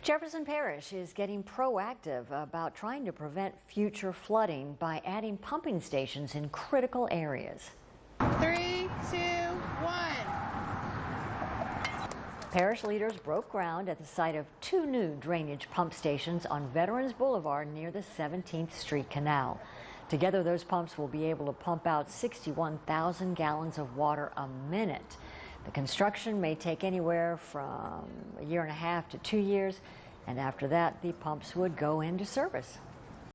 Jefferson Parish is getting proactive about trying to prevent future flooding by adding pumping stations in critical areas. 3, 2, 1. Parish leaders broke ground at the site of two new drainage pump stations on Veterans Boulevard near the 17th Street Canal. Together, those pumps will be able to pump out 61,000 gallons of water a minute. The construction may take anywhere from a year and a half to 2 years, and after that, the pumps would go into service.